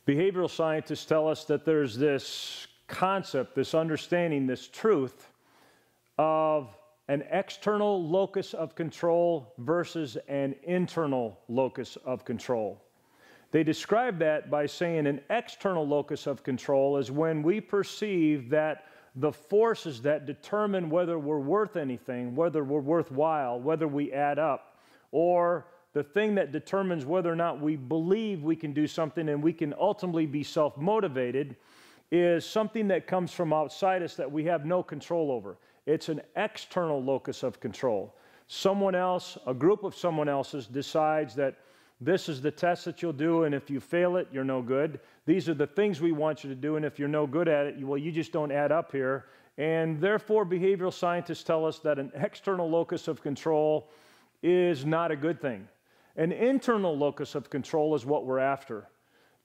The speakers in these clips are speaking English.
Behavioral scientists tell us that there's this concept, this understanding, this truth of an external locus of control versus an internal locus of control. They describe that by saying an external locus of control is when we perceive that the forces that determine whether we're worth anything, whether we're worthwhile, whether we add up, or the thing that determines whether or not we believe we can do something and we can ultimately be self-motivated, is something that comes from outside us that we have no control over. It's an external locus of control. Someone else, a group of someone else's, decides that this is the test that you'll do, and if you fail it, you're no good. These are the things we want you to do, and if you're no good at it, well, you just don't add up here. And therefore, behavioral scientists tell us that an external locus of control is not a good thing. An internal locus of control is what we're after.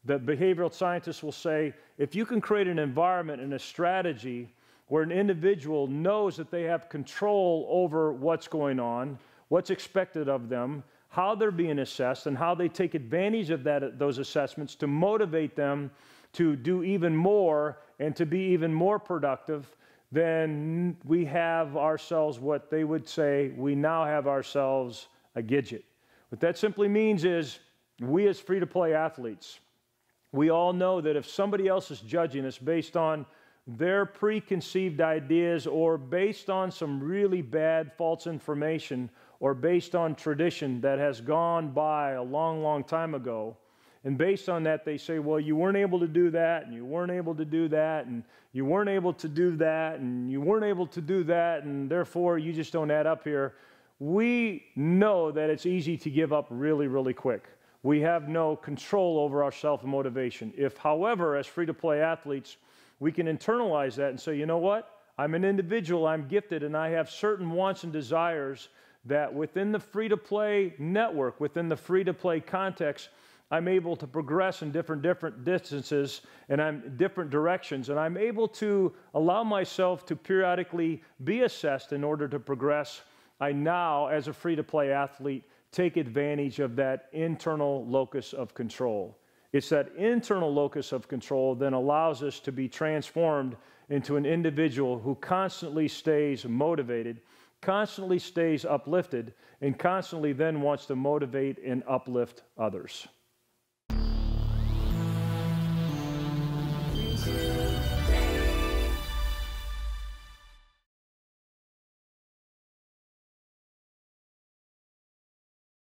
The behavioral scientists will say, if you can create an environment and a strategy where an individual knows that they have control over what's going on, what's expected of them, how they're being assessed, and how they take advantage of those assessments to motivate them to do even more and to be even more productive, then we have ourselves what they would say, we now have ourselves a Gidget. What that simply means is, we as free-to-play athletes, we all know that if somebody else is judging us based on their preconceived ideas or based on some really bad false information or based on tradition that has gone by a long, long time ago, and based on that they say, well, you weren't able to do that, and you weren't able to do that, and you weren't able to do that, and you weren't able to do that, and therefore you just don't add up here. We know that it's easy to give up really, really quick. We have no control over our self-motivation. If, however, as free-to-play athletes, we can internalize that and say, you know what? I'm an individual, I'm gifted, and I have certain wants and desires that within the free-to-play network, within the free-to-play context, I'm able to progress in different distances and I'm different directions, and I'm able to allow myself to periodically be assessed in order to progress. I now, as a free-to-play athlete, take advantage of that internal locus of control. It's that internal locus of control that allows us to be transformed into an individual who constantly stays motivated, constantly stays uplifted, and constantly then wants to motivate and uplift others.